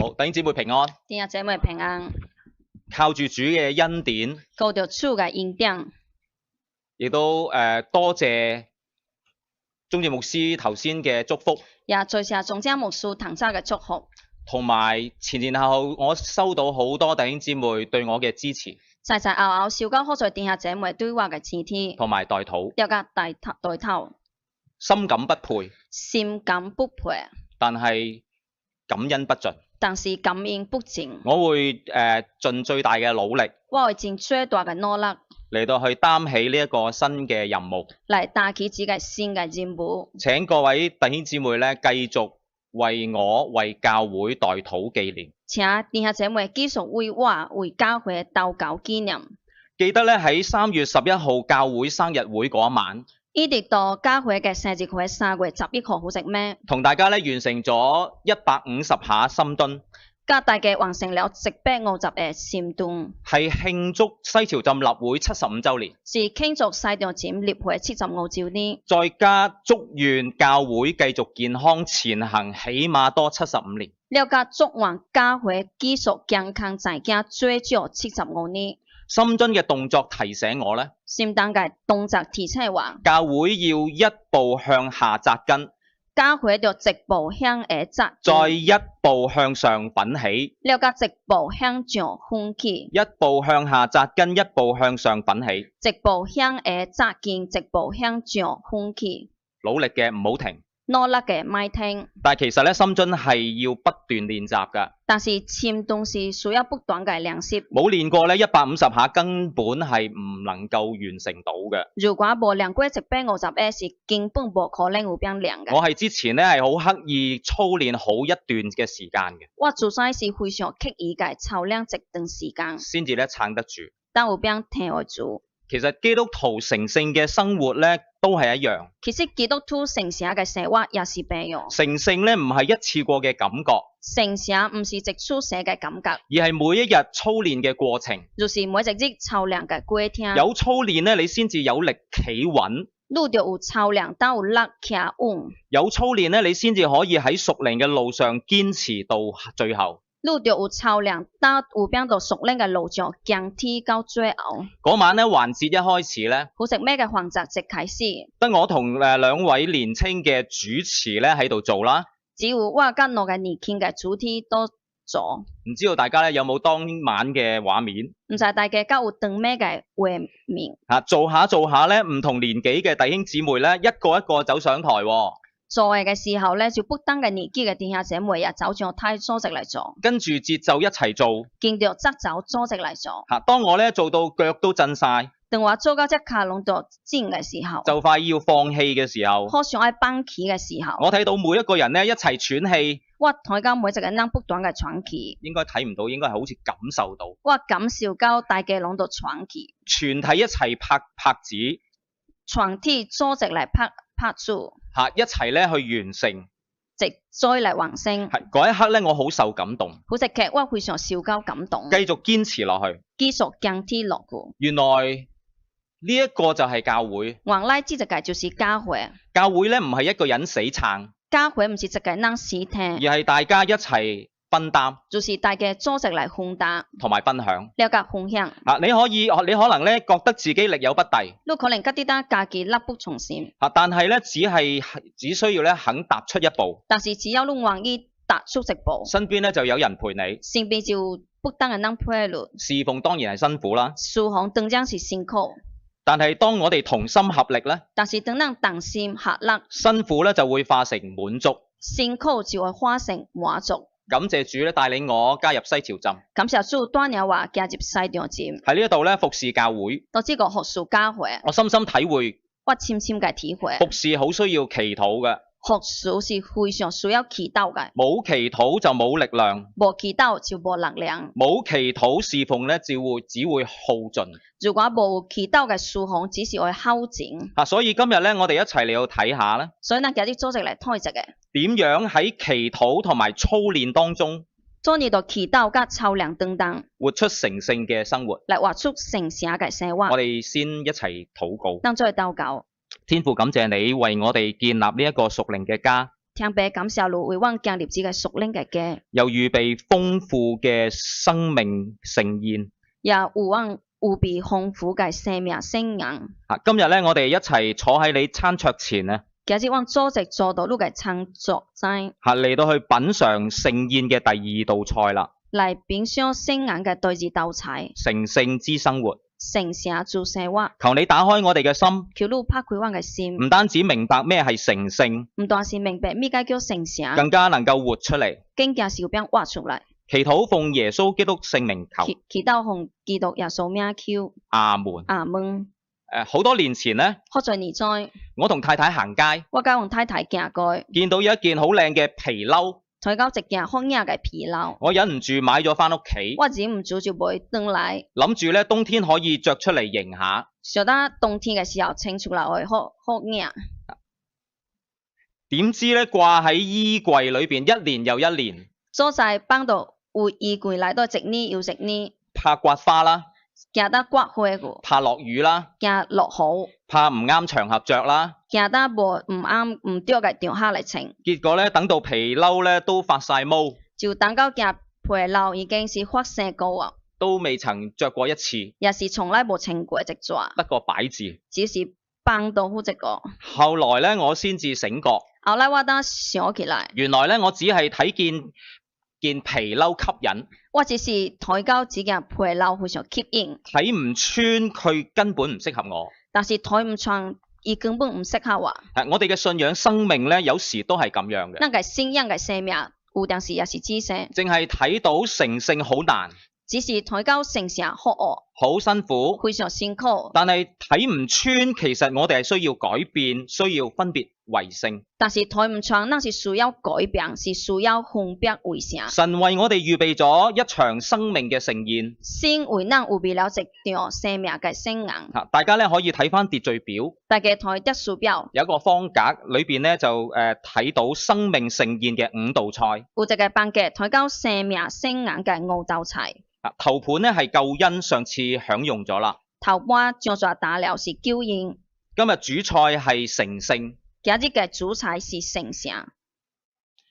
好，弟兄姊妹平安，弟兄姐妹平安，靠住主嘅恩典，靠着主嘅恩典，亦都多謝宗志牧師頭先嘅祝福，也多謝宗正牧師堂早嘅祝福，同埋前後後我收到好多弟兄姊妹對我嘅支持前後收到好多弟兄姐妹對我嘅支持，同埋代禱，了解代禱，深感不配，心感不配，但係感恩不盡。但是感恩不盡。我會盡最大嘅努力我會盡最大嘅努力嚟到去擔起呢一個新嘅任務，嚟擔起自己新嘅任務。請各位弟兄姊妹咧繼續為我為教會代禱紀念。請弟兄姐妹繼續為我為教會禱告紀念。記得咧喺3月11號教會生日會嗰一晚，一直到教會嘅生日會3月11號好食咩？同大家咧完成咗150下深蹲，加大嘅完成了150嘅深蹲，係慶祝西潮浸立會75週年，是慶祝西潮浸立會75週年。再加祝願教會繼續健康前行，起碼多75年。了解祝願教會繼續健康前行最少75年。深蹲嘅動作提醒我咧，深蹲嘅動作提醒我，教會要一步向下扎根，教會要一步向下扎根，再一步向上奮起。了解一步向上奮起，一步向下扎根，一步向上奮起。一步向下扎根，一步向上奮起。努力嘅唔好停，努力嘅咪停。但係其實咧，深蹲係要不斷練習㗎。但是深蹲是需要不斷嘅練習。冇練過咧，150下根本係唔能夠完成到嘅。如果冇練過150下，是根本冇可能有變練嘅。我係之前咧係好刻意操練好一段嘅時間嘅，我自細是非常刻意嘅操練一段時間，先至咧撐得住。但有變聽得住。其實基督徒成聖嘅生活咧都係一樣。其實基督徒成聖嘅生活也是一樣。成聖咧唔係一次過嘅感覺，成聖唔是一次性嘅感覺，而係每一日操練嘅過程。就是每一日操練嘅過程。有操練咧，你先至有力企穩。你就有操練，但有力企穩。有操練咧，你先至可以喺屬靈嘅路上堅持到最後。你就有操練，但有變到屬靈嘅路上堅持到最後。嗰晚咧環節一開始咧，好食咩嘅環節即開始，得我同2位年青嘅主持咧喺度做啦。只有我跟兩個年輕嘅主持都做。唔知道大家咧有冇當晚嘅畫面？唔知大家有當咩嘅畫面？做下咧，唔同年紀嘅弟兄姊妹咧，一個一個走上台喎。做嘅時候咧，就不單嘅年紀嘅弟兄姐妹也走上台組織嚟做，跟住節奏一齊做。見到則走組織嚟做。當我咧做到腳都震晒，當我做到隻卡攏到震嘅時候，就快要放棄嘅時候，好想愛放棄嘅時候，我睇到每一個人咧一齊喘氣。我睇到每一個人不斷嘅喘氣，應該睇唔到，應該係好似感受到。我感受到大家攏到喘氣，全體一齊拍子，全體組織嚟拍住，一齊咧去完成，即再嚟完成。係嗰一刻咧，我好受感動。好食劇，我非常受到感動，繼續堅持落去，繼續堅持落去。原來呢一個就係教會。原來呢一個就是教會。教會咧唔係一個人死撐，教會唔是一個人死聽，而係大家一齊分擔，就是大家組織嚟分擔同埋分享。了解分享。你可能咧覺得自己力有不逮，你可能覺得家己力不從心，但係咧只需要咧肯踏出一步，但是只要你願意踏出一步，身邊咧就有人陪你。身邊就不單係人陪你。侍奉當然係辛苦啦，侍奉當然是辛苦，但係當我哋同心合力咧，但是當人同心合力，辛苦咧就會化成滿足，辛苦就會化成滿足。感謝主咧帶領我加入西潮浸，感謝主帶領我加入西潮浸，喺呢一度咧服侍教會，到呢個服侍教會，我深深體會，我深深嘅體會，服侍好需要祈禱嘅，服侍是非常需要祈禱嘅，冇祈禱就冇力量，冇祈禱就冇力量，冇祈禱侍奉咧只會耗盡。如果冇祈禱嘅侍奉，只是會耗盡。所以今日咧，我哋一齊嚟到睇下咧，所以呢，有啲組織嚟推直嘅，點樣喺祈禱同埋操練當中，做呢度祈禱加操練等等，活出成聖嘅生活，嚟活出成聖嘅生活。我哋先一齊禱告。當再禱告，天父感謝你為我哋建立呢一個屬靈嘅家。聽爸感謝路為我建立這個屬靈嘅家，又預備豐富嘅生命盛宴。也有我有備豐富嘅生命盛宴。今日咧，我哋一齊坐喺你餐桌前啊，今日我組織坐到呢個餐桌齋，嚟到去品嚐盛宴嘅第二道菜啦。嚟品嚐盛宴嘅第二道菜，成聖之生活。成聖之生活。求你打開我哋嘅心，求你拍開我嘅心，唔單止明白咩係成聖，唔單是明白咩解叫成聖，更加能夠活出嚟。更加是要俾挖出嚟。祈禱奉耶穌基督聖名求，祈禱奉基督耶穌名求。阿門。阿門。好多年前呢，好在年在，我同太太行街，我跟我太太行過，見到有一件好靚嘅皮褸，睇到一件好靚嘅皮褸，我忍唔住買咗返屋企，我忍唔住就買返嚟，諗住咧冬天可以着出嚟迎下。想得冬天嘅時候穿出嚟會好靚。點知咧掛喺衣櫃裏邊一年又一年，所在放到有衣櫃嚟到一年又一年，怕刮花啦，驚得刮花個，怕落雨啦，驚落雨，怕唔啱場合着啦，驚得唔啱唔對嘅場合嚟穿。結果咧等到皮褸咧都發晒毛，就等到件皮褸已經是發生過啊，都未曾着過一次，也是從來冇穿過一隻，得個擺字，只是放到好一個。後來咧我先至醒覺，後來我當想起來，原來咧我只係睇見件皮褸吸引，我只是睇到這件皮褸非常吸引，睇唔穿佢根本唔適合我。但是睇唔穿，伊根本唔適合我。我哋嘅信仰生命咧，有時都係咁樣嘅。那個信仰嘅生命，有陣時也是知識，淨係睇到成聖好難，只是睇到成聖好惡，好辛苦，非常辛苦。但係睇唔穿，其實我哋係需要改變，需要分別為聖。但是睇唔穿，那是需要改變，是需要分別為聖。神為我哋預備咗一場生命嘅盛宴，先為咱預備了一場生命嘅盛宴。大家咧可以睇翻秩序表，大家睇秩序表，有一個方格裏邊咧就睇到生命盛宴嘅5道菜。有一個方格睇到生命盛宴嘅5道菜。頭盤咧係救恩，上次享用咗啦。頭盤將咗打了是救恩。今日主菜係成聖。今日嘅主菜是成聖。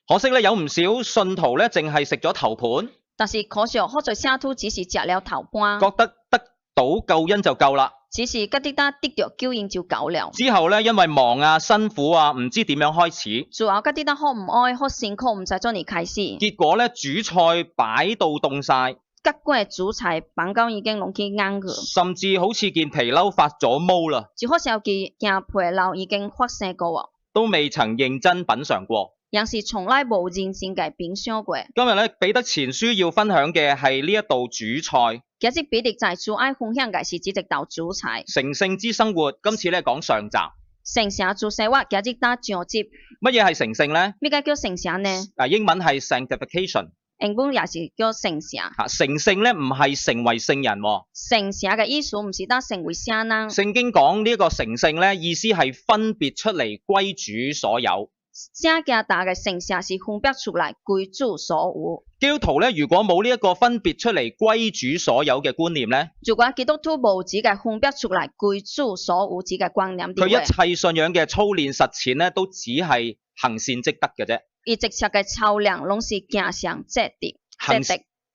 可惜咧有唔少信徒咧淨係食咗頭盤，但是可惜好在聖徒只是食了頭盤，覺得得到救恩就夠啦。只是覺得得到救恩就夠了。之後咧因為忙啊、辛苦啊，唔知點樣開始。主要覺得好唔愛、好辛苦，唔使做你開始。結果咧主菜擺到凍晒。結果主菜放到已經攏去硬咗，甚至好似件皮褸發咗毛啦，就好似件皮褸已經發生過，都未曾認真品嚐過，也是從來冇認真嘅品嚐過。今日咧彼得前書要分享嘅係呢一道主菜。今日彼得在主愛分享嘅是呢一道主菜。成聖之生活，今次咧講上集。成聖之生活，今日打上集。乜嘢係成聖咧？咩解叫成聖呢？英文係 sanctification。英文也是叫成聖。成聖咧唔係成為聖人。成聖嘅意思唔是得成為聖人。聖經講呢一個成聖咧，意思係分別出嚟歸主所有。聖經打嘅成聖是分別出嚟歸主所有。基督徒咧，如果冇呢一個分別出嚟歸主所有嘅觀念咧，如果基督徒冇自己分別出嚟歸主所有自己嘅觀念，佢一切信仰嘅操練實踐咧，都只係行善積德嘅啫。而直接嘅操練攏是行善積德。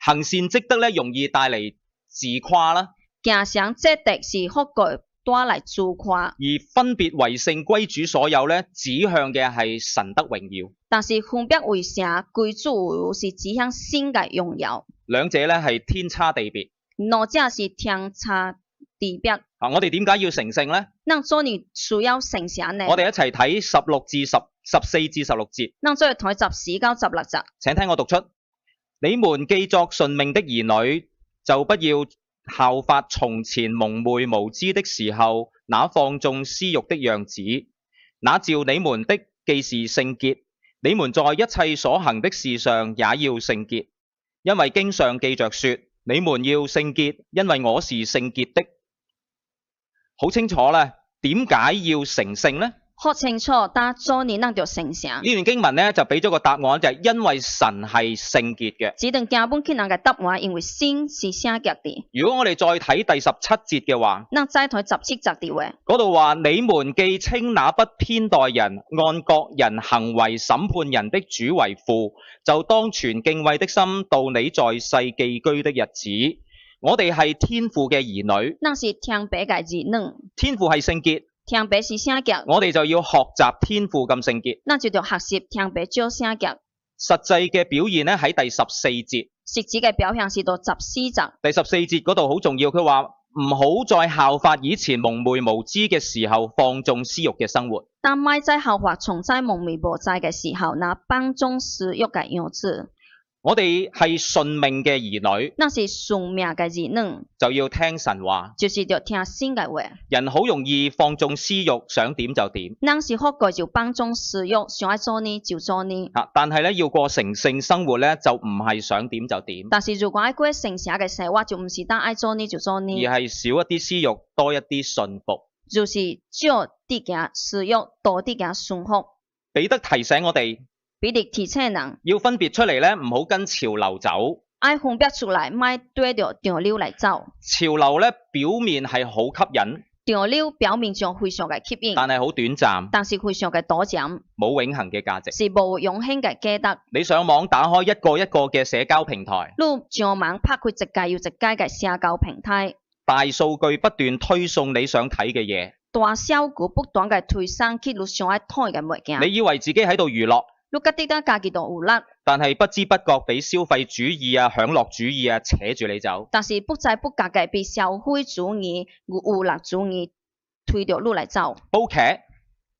行善積德咧，容易帶嚟自誇啦。行善積德是好過帶嚟自誇。而分別為聖歸主所有咧，指向嘅係神德榮耀。但是分別為聖歸主是指向神嘅榮耀。兩者咧係天差地別。兩者是天差地別。我哋點解要成聖咧？那做你需要成聖呢？我哋一齊睇14至16節。那再睇14到16節。請聽我讀出：你們既作順命的兒女，就不要效法從前蒙昧無知的時候那放縱私欲的樣子。那召你們的既是聖潔，你們在一切所行的事上也要聖潔，因為經上記着說：你們要聖潔，因為我是聖潔的。好清楚咧，點解要成聖呢？好清楚，但做你能着聖城。呢段經文咧就俾咗個答案，就係因為神係聖潔嘅。這段經文佢能嘅答案，因為神是聖潔的。如果我哋再睇第17節嘅話，那再睇17節嘅話，嗰度話你們既稱那不偏待人、按各人行為審判人的主為父，就當存敬畏的心度你在世寄居的日子。我哋係天父嘅兒女，那是天父嘅兒女。天父係聖潔，天父是聖潔，我哋就要學習天父咁聖潔。那就要學習天父照聖潔。實際嘅表現咧喺第14節，實際嘅表現是到14節。第14節嗰度好重要，佢話唔好再效法以前蒙昧無知嘅時候放縱私欲嘅生活。但咪在效法從在蒙昧無知嘅時候，那放縱私欲嘅樣子。我哋係順命嘅兒女，那是順命嘅兒女，就要聽神話，就是要聽神嘅話。人好容易放縱私欲，想點就點。人是好過就放縱私欲，想愛做呢就做呢。但係咧要過成聖生活咧，就唔係想點就點。但是如果愛過聖聖嘅生活，就唔是單愛做呢就做呢，而係少一啲私欲，多一啲信服。就是少啲嘅私欲，多啲嘅順服。彼得提醒我哋。彼得提醒人要分別出嚟咧，唔好跟潮流走。愛分別出嚟，咪對着潮流嚟走。潮流咧表面係好吸引，潮流表面上非常嘅吸引，但係好短暫，但是非常嘅短暫，冇永恆嘅價值，是無永恆嘅價值。你上網打開一個一個嘅社交平台，你上網拍開一屆又一屆嘅社交平台，大數據不斷推送你想睇嘅嘢，大數據不斷嘅推送去你想愛睇嘅物件。你以為自己喺度娛樂？你覺得家己度娛樂，但係不知不覺俾消費主義啊、享樂主義啊扯住你走。但是不知不覺嘅被消費主義、娛樂主義推着你嚟走。煲劇、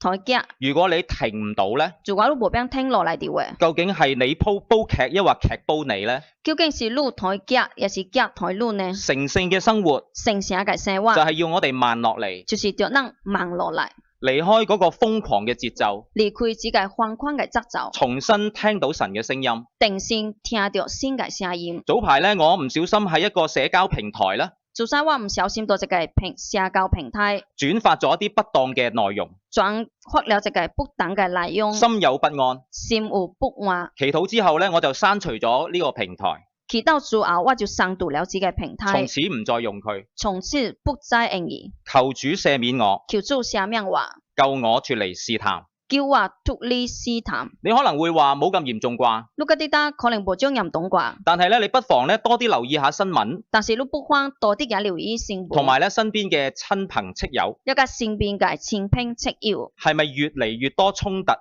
台劇，如果你停唔到咧，如果你冇俾停落嚟嘅話，究竟係你煲劇，抑或劇煲你咧？究竟是你台劇，也是劇台你呢？成聖嘅生活，成聖嘅生活，就係要我哋慢落嚟，就是要人慢落嚟。離開嗰個瘋狂嘅節奏，離開自己瘋狂嘅節奏，重新聽到神嘅聲音，定先聽到神嘅聲音。早排咧，我唔小心喺一個社交平台啦，早前我唔小心到一個社交平台轉發咗一啲不當嘅內容，轉發了一個不當嘅內容，心有不安，心有不安。祈禱之後咧，我就刪除咗呢個平台。祈禱之後，我就刪除了自己嘅平台，從此唔再用佢，從此不再用意。求主赦免我，求主赦免我，救我脫離試探。叫我脫離試探。你可能會話冇咁嚴重啩？你覺得可能冇咁嚴重啩？但係咧，你不妨咧多啲留意下新聞。但是你不妨多啲嘅留意新聞。同埋咧，身邊嘅親朋戚友。一個身邊嘅親朋戚友。係咪越嚟越多衝突？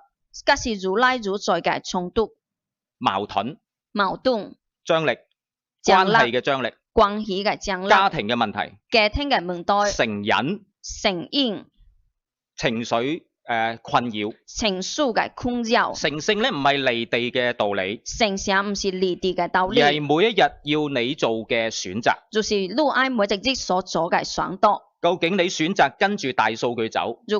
嗰是如來如在嘅衝突。矛盾。張力。關係嘅張力。關係嘅張力。家庭嘅問題。家庭嘅問題。成癮。情緒困擾。情緒嘅困擾。成聖咧唔係離地嘅道理。成聖唔是離地嘅道理。而係每一日要你做嘅選擇。就是你愛每一日所做嘅選擇。究竟你選擇跟住大數據走？你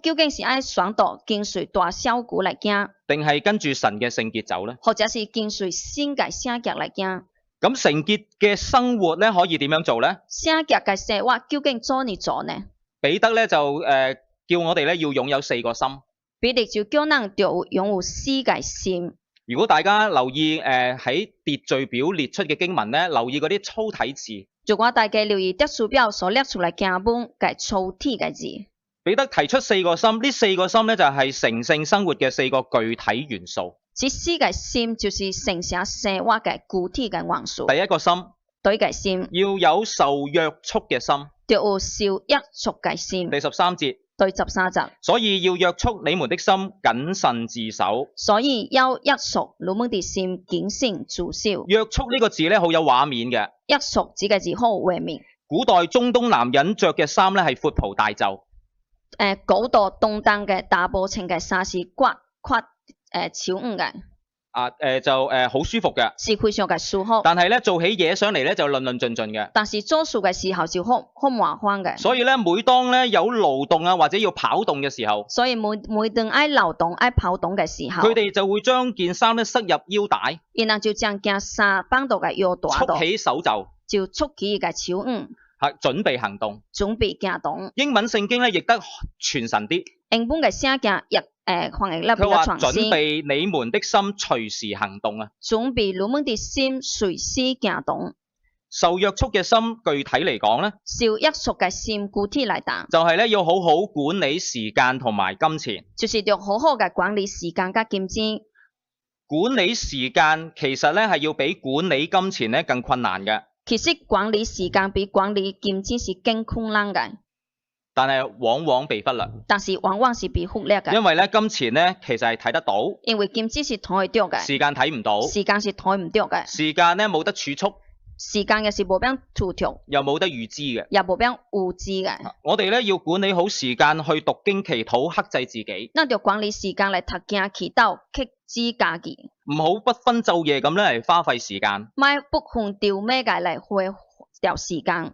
究竟是愛選擇跟隨大數據嚟行，定係跟住神嘅聖潔走咧？或者是跟隨聖嘅聖潔嚟行？咁聖潔嘅生活咧，可以點樣做咧？聖潔嘅生活究竟怎樣做呢？彼得咧就叫我哋咧要擁有4個心。彼得就叫人要擁有4個心。如果大家留意喺秩序表列出嘅經文咧，留意嗰啲粗體字。如果大家留意秩序表所列出嚟經文嘅粗體嘅字，彼得提出4個心，呢4個心咧就係成聖生活嘅4個具體元素。這4個心就是成聖生活嘅具體嘅元素。第一個心，對嘅心要有受約束嘅心，要有受約束嘅心。第13節，對13節，所以要約束你們的心，謹慎自守。所以要約束你們的心，謹慎自守。約束呢個字咧好有畫面嘅。約束這個字好有畫面。古代中東男人着嘅衫咧係闊袍大袖。古代東東嘅大步穿嘅衫是闊超五嘅。就好舒服嘅，是非常嘅舒服。但係咧做起嘢上嚟咧就論論盡盡嘅。但是做事嘅時候就好麻煩嘅。所以咧每當咧有勞動啊或者要跑動嘅時候，所以每當愛勞動愛跑動嘅時候，佢哋就會將件衫咧塞入腰帶，然後就將件衫綁到嘅腰帶度，束起手袖，就束起嘅手五。準備行動。準備行動。英文聖經咧譯得傳神啲，英文嘅寫嘅亦翻譯得比佢話較傳神。準備你們的心隨時行動啊！準備你們的心隨時行動。受約束嘅心，具體嚟講咧，受約束嘅心具體嚟講，就係咧要好好管理時間同埋金錢。就是要好好嘅管理時間加金錢。管理時間其實咧係要比管理金錢咧更困難嘅。其實管理時間比管理金錢是更困難嘅，但係往往被忽略。但是往往是被忽略嘅。因為咧金錢咧其實係睇得到，因為金錢是睇得到嘅，時間睇唔到。時間是睇唔到嘅。時間咧冇得儲蓄，時間嘅是冇俾儲蓄，又冇得預知嘅，又冇俾預知嘅。我哋咧要管理好時間去讀經祈禱，克制自己。那就管理時間嚟讀經祈禱，克制家己。唔好不分晝夜咁咧嚟花費時間。咪不分掉咩嘅嚟花掉時間。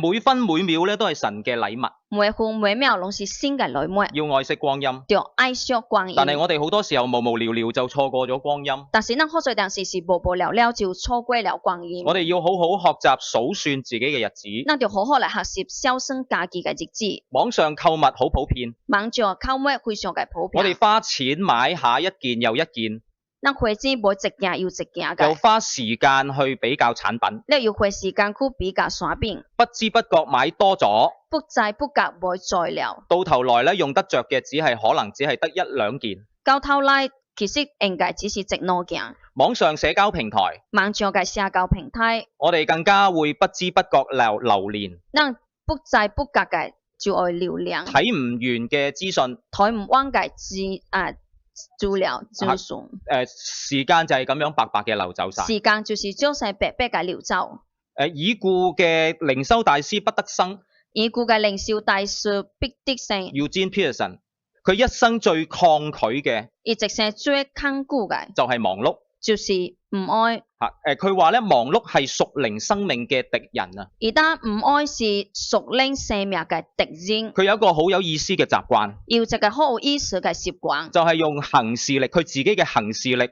每分每秒咧都係神嘅禮物。每分每秒攏是新嘅禮物。要愛惜光陰。要愛惜光陰。但係我哋好多時候無無聊聊就錯過咗光陰。但是咱好多陣時是無聊聊就錯過了光陰。我哋要好好學習數算自己嘅日子。咱就好好嚟學習小心家己嘅日子。網上購物好普遍。網上購物非常嘅普遍。我哋花錢買下一件又一件。咱花錢買一件又一件嘅。又花時間去比較產品。你要花時間去比較產品。不知不覺買多咗。不知不覺買再了。到頭來咧用得着嘅可能只係得一兩件。到頭來其實應該只是一兩件。網上社交平台。網上嘅社交平台。我哋更加會不知不覺流連。咱不知不覺嘅就愛流連。睇唔完嘅資訊。睇唔完嘅資料資訊。時間就係咁樣白白嘅流走晒。時間就是將白白嘅流走。已故嘅靈修大師畢德生。已故嘅靈修大師畢德生 Eugene Peterson， 佢一生最抗拒嘅，一生最抗拒嘅就係忙碌，就是唔愛。佢話咧忙碌係屬靈生命嘅敵人啊。而家唔愛是屬靈生命嘅敵人。佢有一個好有意思嘅習慣，有一個好有意思嘅習慣，就係用行事力，佢自己嘅行事力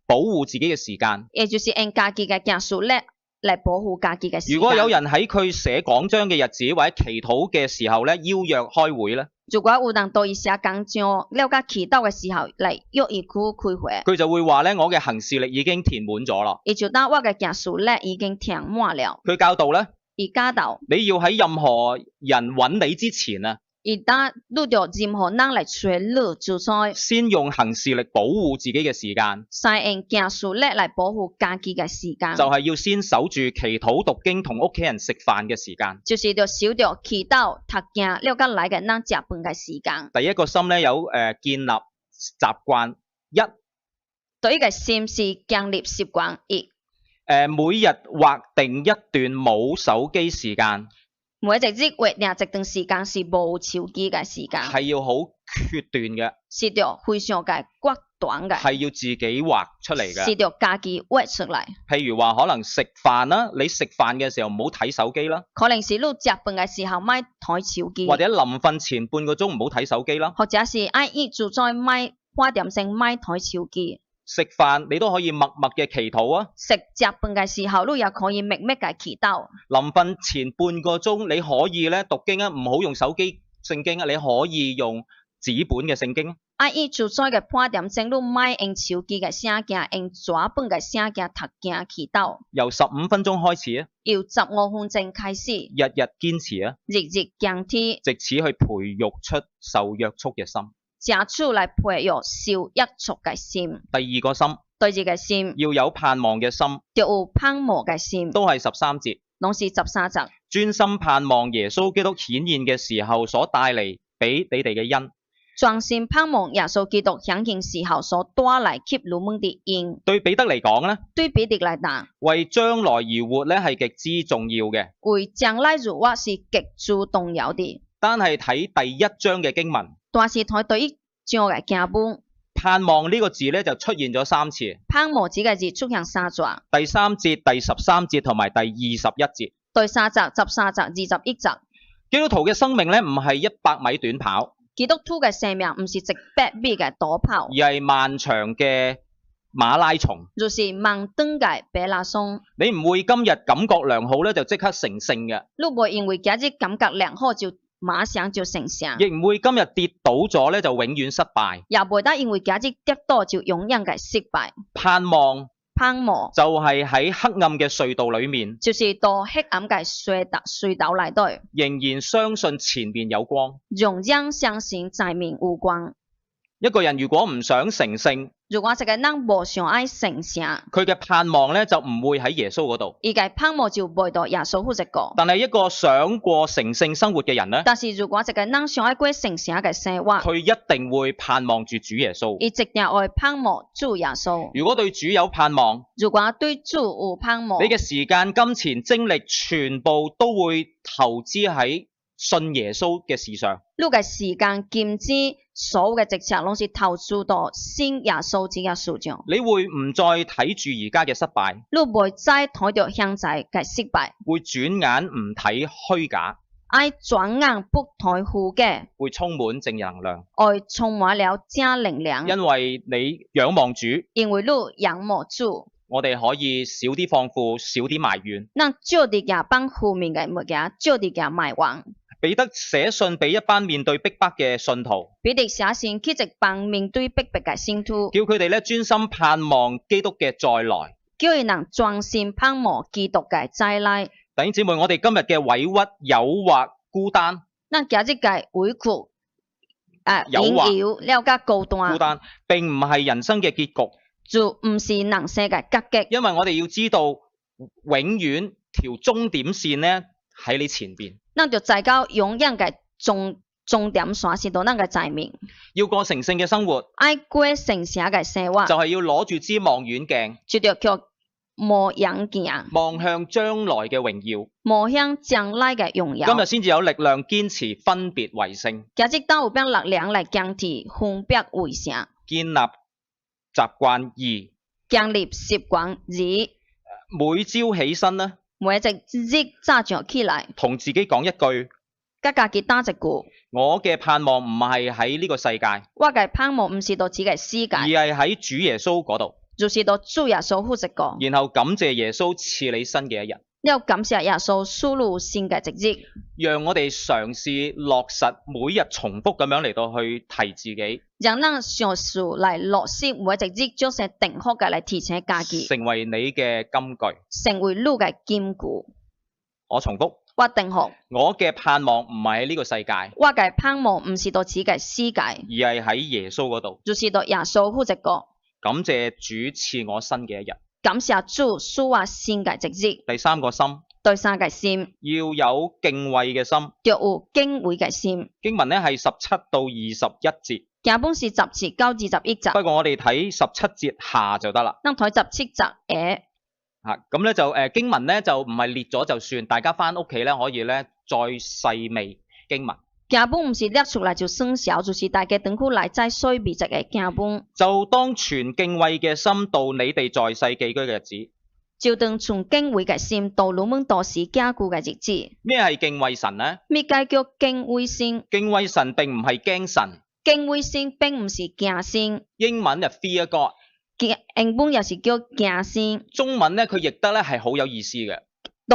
保護自己嘅時間。也就是用家己嘅行事力嚟保護家己嘅時間。如果有人喺佢寫講章嘅日子或者祈禱嘅時候咧邀約開會咧，如果有人到伊寫講章了解祈禱嘅時候嚟約伊去開會，佢就會話咧我嘅行事力已經填滿咗啦。伊就當我嘅行事力已經填滿了。佢教導咧，伊教導你要喺任何人揾你之前啊，伊當遇到任何人嚟找你之前，先用行事力保護自己嘅時間。先用行事力嚟保護家己嘅時間。就係要先守住祈禱讀經同屋企人食飯嘅時間。就是要守住祈禱讀經了解嚟嘅人食飯嘅時間。第一個心咧有建立習慣一。第一個心是建立習慣一。每日劃定一段冇手機時間。每一日劃定一段時間是冇手機嘅時間。係要好決斷嘅。是要非常嘅決斷嘅。係要自己劃出嚟嘅。是要家己劃出嚟。譬如話可能食飯啦，你食飯嘅時候唔好睇手機啦。可能是你食飯嘅時候咪睇手機。或者臨瞓前半個鐘唔好睇手機啦。或者是一住再咪花點聲咪睇手機。食飯你都可以默默嘅祈禱啊。食飯嘅時候，你也可以默默嘅祈禱。臨瞓前半個鐘你可以咧讀經啊，唔好用手機聖經啊，你可以用紙本嘅聖經。一住再嘅半點鐘，你咪用手機嘅聖經，用紙本嘅聖經讀經祈禱。由15分鐘開始啊。由15分鐘開始。日日堅持啊。日日堅持。藉此去培育出受約束嘅心。借此嚟培育受約束嘅心。第二個心。第二個心。要有盼望嘅心。要有盼望嘅心。都係13節。攏是13節。專心盼望耶穌基督顯現嘅時候所帶嚟俾你哋嘅恩。專心盼望耶穌基督顯現時候所帶嚟給你們的恩。對彼得嚟講咧。對彼得嚟講。為將來而活咧係極之重要嘅。為將來而活是極之重要的。單係睇第一章嘅經文。但是睇第一章嘅經文。盼望呢個字咧就出現咗3次。盼望呢個字出現3次。第3節、第13節同埋第21節。第3節、13節、21節。基督徒嘅生命咧唔係100米短跑。基督徒嘅生命唔是100米嘅短跑，而係漫長嘅馬拉松。就是盲燈嘅馬拉松。你唔會今日感覺良好咧就即刻成聖嘅，你唔會因為今日感覺良好就馬上就成聖，亦唔會今日跌倒咗咧就永遠失敗。也唔得因為今日跌倒就永遠嘅失敗。盼望就係喺黑暗嘅隧道裏面，就是到黑暗嘅隧道內底，仍然相信前面有光。仍然相信前面有光。一個人如果唔想成聖，如果一個人無想愛成聖，佢嘅盼望咧就唔會喺耶穌嗰度。伊嘅盼望就袂到耶穌嗰一個。但係一個想過成聖生活嘅人咧，但是如果一個人想愛過成聖嘅生活，佢一定會盼望住主耶穌。伊一定會盼望主耶穌。如果對主有盼望，如果對主有盼望，你嘅時間、金錢、精力全部都會投資喺信耶穌嘅事上。你嘅時間、金資，所有嘅直接攏是投資到信耶穌這個事上。你會唔再睇住而家嘅失敗？你袂再睇到現在嘅失敗。會轉眼唔睇虛假。愛轉眼不睇虛假。會充滿正能量。愛充滿了正能量。因為你仰望主。因為你仰望主。我哋可以少啲放負，少啲埋怨。咱少啲嘅幫負面嘅物件，少啲嘅埋怨。彼得寫信俾一班面對逼迫嘅信徒。彼得寫信俾一班面對逼迫嘅信徒，叫佢哋咧專心盼望基督嘅再來。叫佢哋專心盼望基督嘅再來。弟兄姊妹，我哋今日嘅委屈、誘惑、孤單，咱今日嘅委屈、誘惑、了解孤單，並唔係人生嘅結局，就唔是人生嘅結局。因為我哋要知道，永遠條終點線咧喺你前邊。咱就知到永遠嘅終點線是到咱嘅前面。要過成聖嘅生活，愛過成聖嘅生活，就係要攞住支望遠鏡，就要叫望遠鏡，望向將來嘅榮耀，望向將來嘅榮耀。今日先至有力量堅持分別為聖。今日當有邊力量嚟堅持分別為聖。建立習慣2。建立習慣2。每朝起身呢，每一日早上起來，同自己講一句，跟家己打一句，我嘅盼望唔係喺呢個世界，我嘅盼望唔是到自己世界，而係喺主耶穌嗰度，就是到主耶穌嗰一個。然後感謝耶穌賜你新嘅一日，要感謝耶穌賜予新嘅一日。讓我哋嘗試落實每日重複咁樣嚟到去提自己，讓咱嘗試嚟落實每一日就是定好嘅嚟提醒家己，成為你嘅金句，成為你嘅金句。我重複，我定好，我嘅盼望唔係喺呢個世界，我嘅盼望唔是到自己世界，而係喺耶穌嗰度，就是到耶穌嗰一個。感謝主賜我新嘅一日，感謝主賜我新嘅一日。第三個心，第三個心，要有敬畏嘅心，要有敬畏嘅心。經文咧係17到21節，經本是17到21節。不過我哋睇17節下就得啦。咱睇17節下。咁咧就經文咧就唔係列咗就算，大家翻屋企咧可以咧再細味經文。經本唔是列出來就算數，就是大家等佢來再細味一個經本。就當存敬畏嘅心度你哋在世寄居嘅日子。就當存敬畏嘅心度你們在世寄居嘅日子。咩係敬畏神呢？咩解叫敬畏神？敬畏神並唔係驚神。敬畏神並唔是驚神。英文就 fear God。英文又是叫驚神。中文咧佢譯得咧係好有意思嘅。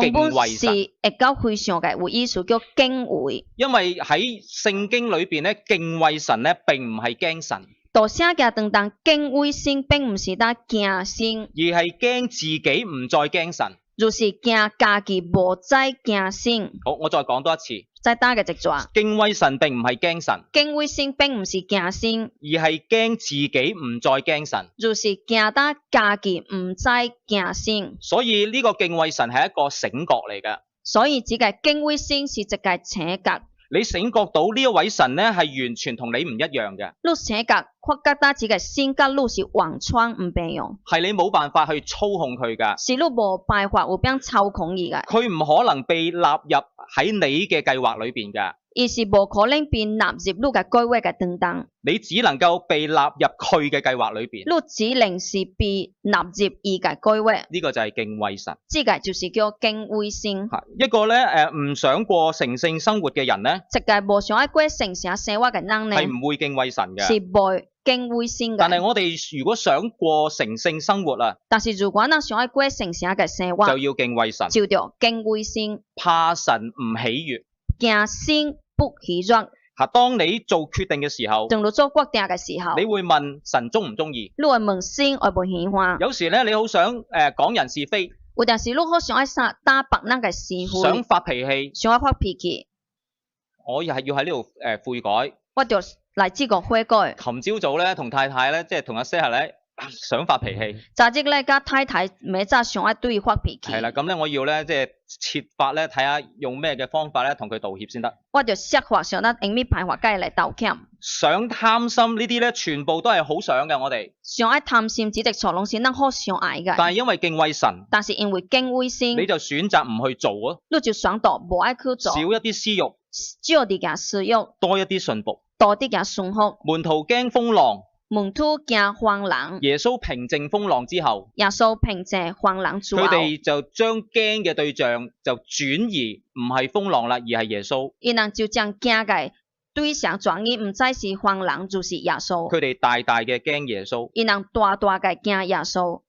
敬畏神是亦都非常嘅有意思，叫敬畏。因為喺聖經裏邊咧，敬畏神咧並唔係驚神。到寫嘅當敬畏神並唔是得驚神，而係驚自己唔再驚神。就是驚家己無再驚神。好，我再講多一次。再打嘅一轉。敬畏神並唔係驚神。敬畏神並唔是驚神，而係驚自己唔再驚神。就是驚得家己唔再驚神。所以呢個敬畏神係一個醒覺嚟嘅。所以只個敬畏神是一個醒覺。你醒覺到呢一位神咧係完全同你唔一樣嘅。你醒覺覺得自己性格路是完全唔變樣。係你冇辦法去操控佢㗎。是你冇辦法有邊操控佢嘅。佢唔可能被納入喺你嘅計劃裏邊㗎。而是冇可能被納入你嘅計劃嘅當中。你只能夠被納入佢嘅計劃裏邊。你只能是被納入伊嘅計劃。呢個就係敬畏神。呢個就是叫敬畏神。一個咧唔想過成聖生活嘅人咧，一個冇想過成聖生活嘅人咧，係唔會敬畏神嘅。是冇敬畏神但係嘅。我哋如果想過成聖生活啊，但是如果咱想要過聖聖嘅生活，就要敬畏神，就要敬畏神，怕神唔喜悅。驚神不喜悅。當你做決定嘅時候，當你做決定嘅時候，你會問神鍾唔鍾意？你會問神愛唔喜歡。有時咧，你好想講人是非，有陣時你好想要打別人嘅是非，想發脾氣，想要發脾氣，我又係要喺呢度悔改。我就嚟呢個悔改。琴朝早咧，同太太咧，即係同阿 Sarah 咧，想發脾氣。早日咧，甲太太每早想要對伊發脾氣。係啦，咁咧我要咧即係設法咧睇下用咩嘅方法咧同佢道歉先得。我就設法想得用咩辦法甲伊嚟道歉。想貪心呢啲咧，全部都係好想嘅，我哋。想愛貪心，只直錯攏是咱好想愛嘅。但係因為敬畏神，但是因為敬畏神，你就選擇唔去做啊。你就選擇無愛去做，少一啲私欲，少啲嘅私欲，多一啲順服，多啲嘅順服。門徒驚風浪，門徒驚慌人。耶穌平靜風浪之後，耶穌平靜慌人之後，佢哋就將驚嘅對象就轉移，唔係風浪啦，而係耶穌。伊人就將驚嘅對象轉移，唔再是慌人，就是耶穌。佢哋大大嘅驚耶穌，伊人大大嘅驚耶穌，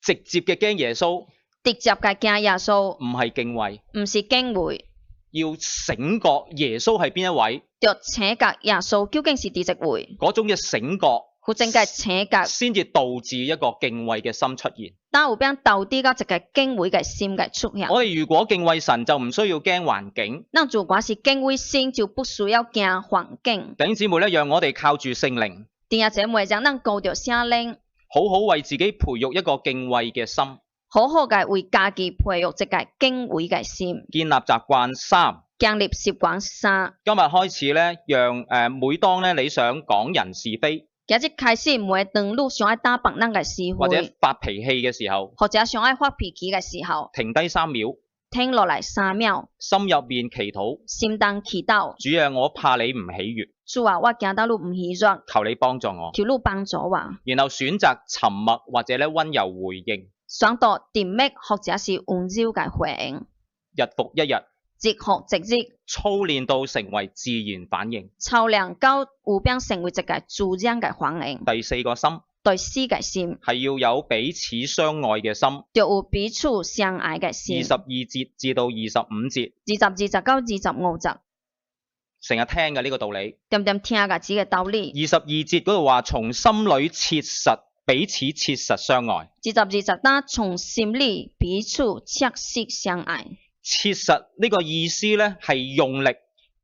直接嘅驚耶穌，直接嘅驚耶穌，唔係敬畏，唔是敬畏，要醒覺耶穌係邊一位，要醒覺耶穌究竟是第一位，嗰種嘅醒覺，佢正嘅醒覺，先至導致一個敬畏嘅心出現。但有邊導致個一個敬畏嘅心嘅出現。我哋如果敬畏神，就唔需要驚環境。那如果是敬畏神，就不需要驚環境。弟兄姊妹咧，讓我哋靠住聖靈，弟兄姊妹，讓咱靠着聖靈，好好為自己培育一個敬畏嘅心，好好嘅為家己培育一個敬畏嘅心，建立習慣。三，建立習慣。三，今日開始咧，讓每當咧你想講人是非，今日開始每當你想要打別人嘅是或者非，發脾氣嘅時候，或者想要發脾氣嘅時候，停低3秒，停落嚟3秒，心入面祈禱，心當祈禱。主啊，我怕你唔喜悅，主啊，我驚到你唔喜悅，求你幫助我。求你幫助我。然後選擇沉默或者咧溫柔回應，選擇沉默或者是溫柔嘅回應，日復一日，即學即日，操練到成為自然反應。操練到有變成為一個自然嘅反應。第4個心對事嘅心係要有彼此相愛嘅心。就有彼此相愛嘅心。22節至到25節， 20、29、25節，成日聽嘅呢個道理。點點聽嘅呢個道理。 22節嗰度話，從心裏切實彼此切實相愛。 20、30從心裏彼此切實相愛。切實呢個意思咧係用力、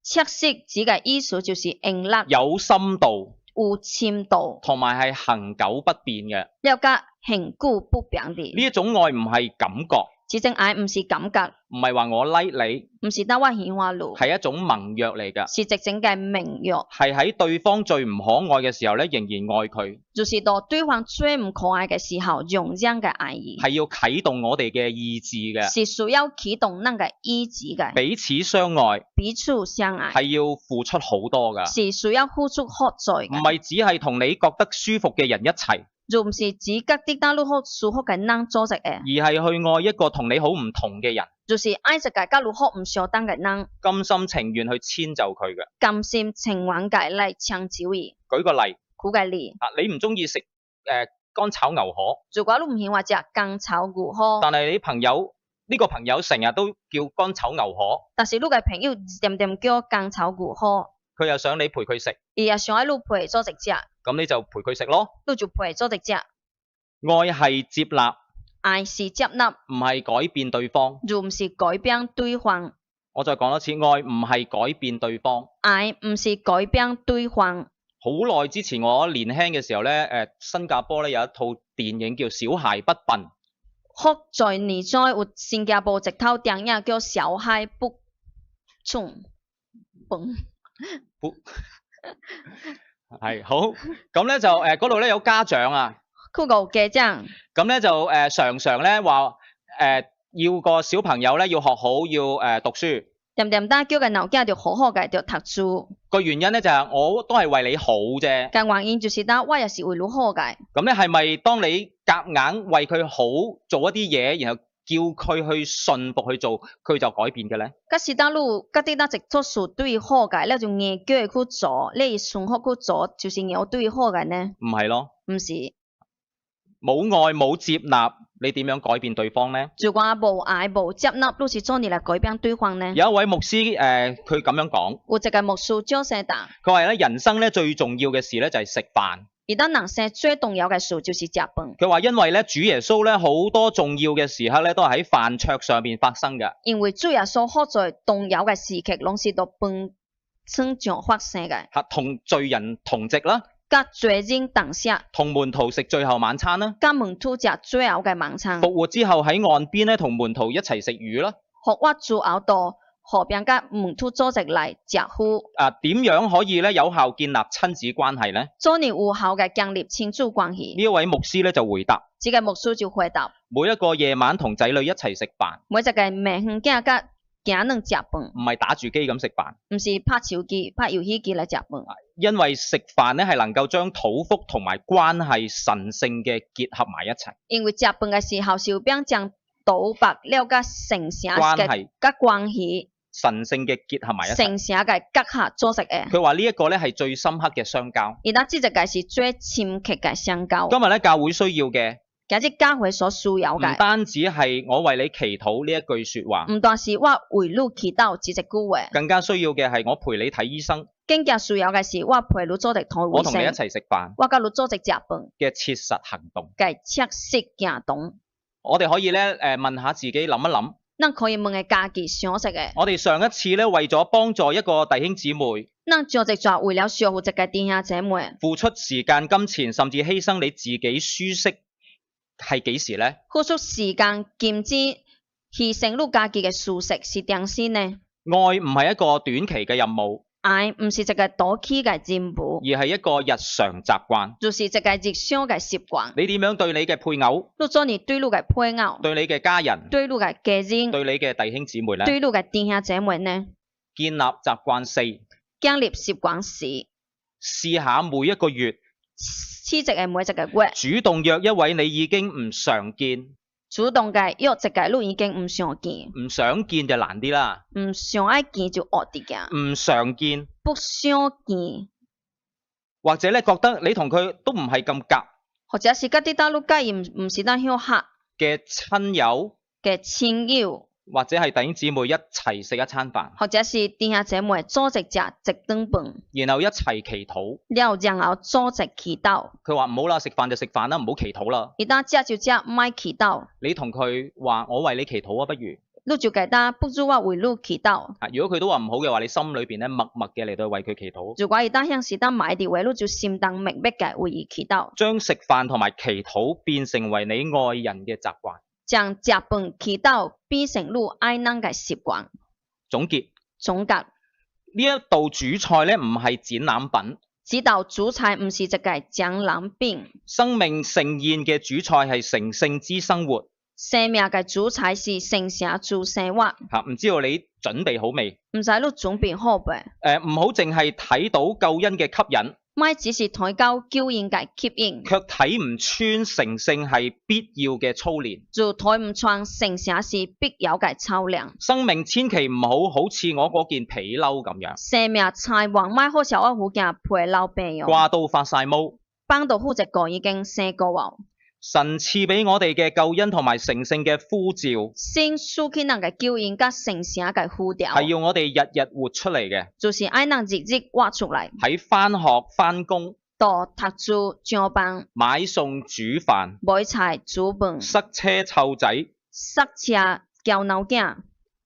切實指嘅意思就是用力、有深度有深度，同埋係恆久不變嘅。要加恆久不變的。呢一種愛唔係感覺，這種愛唔是感覺，唔係話我 like 你，唔是得我喜歡你，係一種盟約嚟㗎。是直正嘅盟約，係喺對方最唔可愛嘅時候咧，仍然愛佢。就是到對方最唔可愛嘅時候，容忍嘅愛意，係要啟動我哋嘅意志嘅，是需要啟動那個意志嘅。彼此相愛，彼此相愛，係要付出好多㗎，是需要付出好多嘅。唔係只係同你覺得舒服嘅人一齊，就唔是只覺得得你好舒服嘅人做隻嘅，而係去愛一個同你好唔同嘅人，就是愛一個甲你好唔相當嘅人，甘心情願去遷就佢嘅。甘心情願嘅嚟搶走伊。舉個例，舉個例，你唔中意食乾炒牛河，如果你唔喜歡食乾炒牛河，但係你朋友呢個朋友成日都叫乾炒牛河，但是你嘅朋友點點叫乾炒牛河，佢又想你陪佢食，伊也想要你陪做一隻，咁你就陪佢食咯。你就陪做一隻。愛係接納，愛是接納，唔係改變對方。就唔是改變對方。我再講多次，愛唔係改變對方。愛唔是改變對方。好耐之前我年輕嘅時候咧，新加坡咧有一套電影叫《小孩不笨》。好在年在有新加坡一套電影叫《小孩不聰笨》。係好，咁咧就嗰度咧有家長啊。佢個家長。咁咧就常常咧話要個小朋友咧要學好，要讀書。點點打叫個腦筋要好好嘅要讀書。個原因咧就係我都係為你好啫。個原因就是得我也是為你好嘅。咁咧係咪當你夾硬為佢好做一啲嘢，然後叫佢去信服去做，佢就改變嘅咧？假使當你覺得咱一做事對好嘅，你就硬叫佢去做，你順服去做，就是有對好嘅呢？唔係咯，唔是。冇愛冇接納，你點樣改變對方呢？如果無愛無接納，你是做你嚟改變對方呢？有一位牧師佢咁樣講，有一個牧師張世達，佢話咧人生咧最重要嘅事咧就係食飯。而當人生最重要嘅事就是食飯。佢話因為咧主耶穌咧好多重要嘅時刻咧都係喺飯桌上邊發生嘅。因為主耶穌好在重要嘅時期，攏是到飯桌上發生嘅。同罪人同席啦。甲罪人同食，同門徒食最後晚餐啦。甲門徒食最後嘅晚餐。復活之後喺岸邊咧，同門徒一齊食魚啦。復活之後到河邊甲門徒組織嚟食魚。點樣可以咧有效建立親子關係咧？做你有效嘅建立親子關係。呢一位牧師咧就回答：這個牧師就回答：每一個夜晚同仔女一齊食飯。每一個暝昏囝甲囝仔食飯。唔係打住機咁食飯。唔是拍手機、拍遊戲機嚟食飯。因為食飯咧係能夠將肚腹同埋關係神聖嘅結合埋一齊。因為食飯嘅時候，是表將肚腹了甲神聖嘅甲關係神聖嘅結合埋一齊。神聖嘅結合組成嘅。佢話呢一個咧係最深刻嘅相交。而呢一個是最深刻嘅相交。今日咧教會需要嘅，今日教會所需要嘅，唔單止係我為你祈禱呢一句說話，唔單是我為你祈禱呢一句話，更加需要嘅係我陪你睇醫生。更加需要嘅是我陪你做隻睇醫生。我同你一齊食飯。我甲你做隻食飯嘅切實行動。嘅切實行動。我哋可以咧問下自己諗一諗。咱可以問下家己想食嘅。我哋上一次咧為咗幫助一個弟兄姊妹，咱上一次為了照顧一個弟兄姊妹，付出時間、金錢，甚至犧牲你自己舒適，係幾時咧？付出時間、金錢，犧牲你家己嘅舒適是點先呢？愛唔係一個短期嘅任務。愛唔是一個短期嘅任務，而係一個日常習慣，就是一個日常嘅習慣。你點樣對你嘅配偶？你做你對你嘅配偶，對你嘅家人，對你嘅家人，對你嘅弟兄姊妹咧？對你嘅弟兄姊妹呢？建立習慣4，建立習慣4，試下每一個月，每一個月，主動約一位你已經唔常見。主動嘅約一個你已經唔常見，唔想見就難啲啦。唔想愛見就惡啲嘅。唔常見，不想見，或者咧覺得你同佢都唔係咁夾，或者是嗰啲大陸介唔是得相合嘅親友，或者係弟兄姊妹一齊食一餐飯，或者是弟兄姊妹組織食一頓飯，然後一齊祈禱，然後組織祈禱。佢話唔好啦，食飯就食飯啦，唔好祈禱啦。而當食就食，唔係祈禱。你同佢話我為你祈禱啊，不如你就給他不如我為你祈禱。如果佢都話唔好嘅話，你心裏邊咧默默嘅嚟到為佢祈禱。如果而當向是當買啲為你就心當明白嘅為佢祈禱。將食飯同埋祈禱變成為你愛人嘅習慣。將食飯祈禱變成你愛人嘅習慣。總結。呢一道主菜咧唔係展覽品。呢道主菜唔是一個展覽品。生命盛宴嘅主菜係成聖之生活。生命嘅主菜是成聖之生活。唔知道你準備好未？唔知你準備好未？唔好淨係睇到救恩嘅吸引。咪只是睇到救恩嘅吸引，卻睇唔穿成聖係必要嘅操練。就睇唔穿成聖是必要嘅操練。生命千祈唔好似我嗰件皮褸咁樣。生命千萬咪好似我嗰件皮褸病樣。掛到發晒毛。幫到好隻個已經生過喎。神賜俾我哋嘅救恩同埋成聖嘅呼召，先蘇起能嘅救恩加成聖嘅呼召，係要我哋日日活出嚟嘅。就是愛能日日活出嚟。喺返學返工，到讀書上班，買餸煮飯，買菜煮飯，塞車湊仔，塞車教老囝，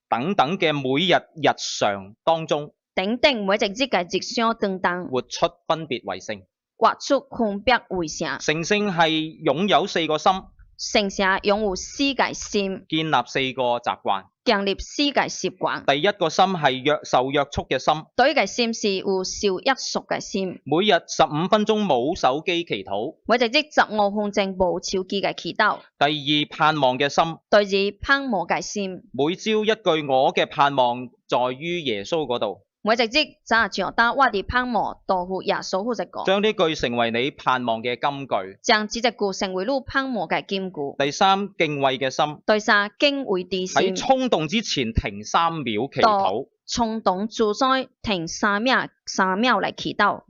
等等嘅每日日常當中，等等每一日嘅日常當中，活出分別為聖。活出分別為聖。成聖係擁有4個心，成聖擁有4個心，建立4個習慣，建立4個習慣。第一個心係受約束嘅心，第一個心是有受約束嘅心。每日15分鐘冇手機祈禱，每日15分鐘冇手機嘅祈禱。第二盼望嘅心，第二盼望嘅心。每朝一句我嘅盼望在於耶穌嗰度。每一日早上打我哋盼望，都付耶穌負責講。將呢句成為你盼望嘅金句。將這隻句成為你盼望嘅金句。第三，敬畏嘅心。第三，敬畏之心。喺衝動之前停3秒祈禱。衝動之前停3秒嚟祈禱。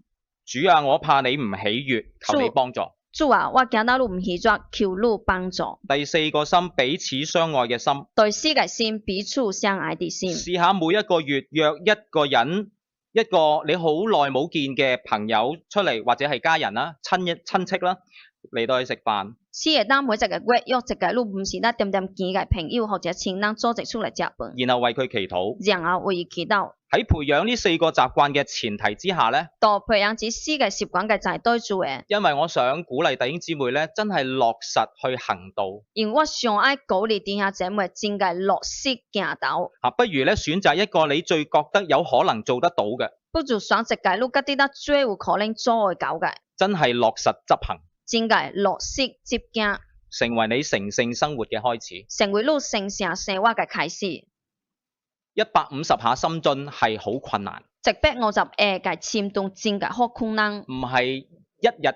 主啊，我怕你唔喜悅，求你幫助。主啊，我驚到你唔喜悅，求你幫助。第4個心，彼此相愛嘅心。第4個心，彼此相愛的心。試下每一個月約一個人，一個你好耐冇見嘅朋友出嚟，或者係家人啦、親戚啦，嚟到去食飯。試下當每一個月約一個你唔是得點點見嘅朋友或者親人組織出嚟食飯，然後為佢祈禱。然後為佢祈禱。喺培養呢4個習慣嘅前提之下咧，到培養這4個習慣嘅就係對住嘅。因為我想鼓勵弟兄姊妹咧，真係落實去行道。因為我想愛鼓勵弟兄姊妹真係落實行道。不如咧選擇一個你最覺得有可能做得到嘅。不如選一個你覺得最有可能做到嘅。真係落實執行。真係落實執行。成為你成聖生活嘅開始。成為你成聖生活嘅開始。150下深蹲係好困難。150下嘅深蹲真係好困難。唔係一日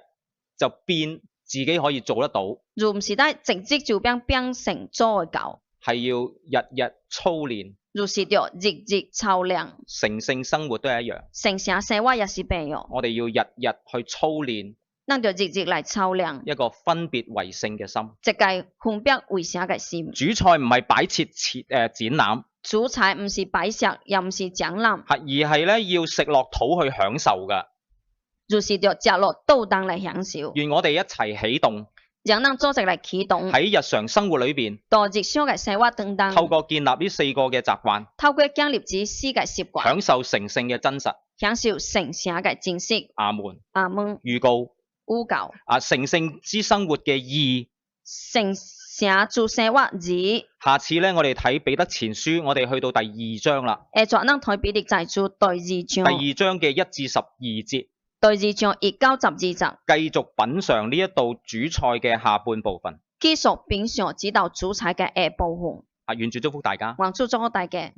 就變自己可以做得到。唔是得直接就變成做得到。係要日日操練。就是要日日操練。成聖生活都係一樣。成聖生活也是一樣。我哋要日日去操練。咱就日日來操練。一個分別為聖嘅心。一個分別為聖嘅心。主菜唔係擺設展覽。主菜唔是擺設，又唔是展覽。而係咧要食落肚去享受㗎。就是要食落肚當嚟享受。願我哋一齊啟動。讓咱組織嚟啟動。喺日常生活裏邊。到日常嘅生活當中。透過建立呢4個嘅習慣。透過建立這4個習慣。享受成聖嘅真實。享受成聖嘅真實。阿門。阿門。預告。成聖之生活嘅義。成聖之生活義。下次咧，我哋睇彼得前書，我哋去到第2章啦。下晝咱睇彼得前書第2章。第2章嘅1至12節。第2章1到12節。繼續品嚐呢一道主菜嘅下半部分。繼續品嚐呢道主菜嘅下部分。願主祝福大家。願主祝福大家。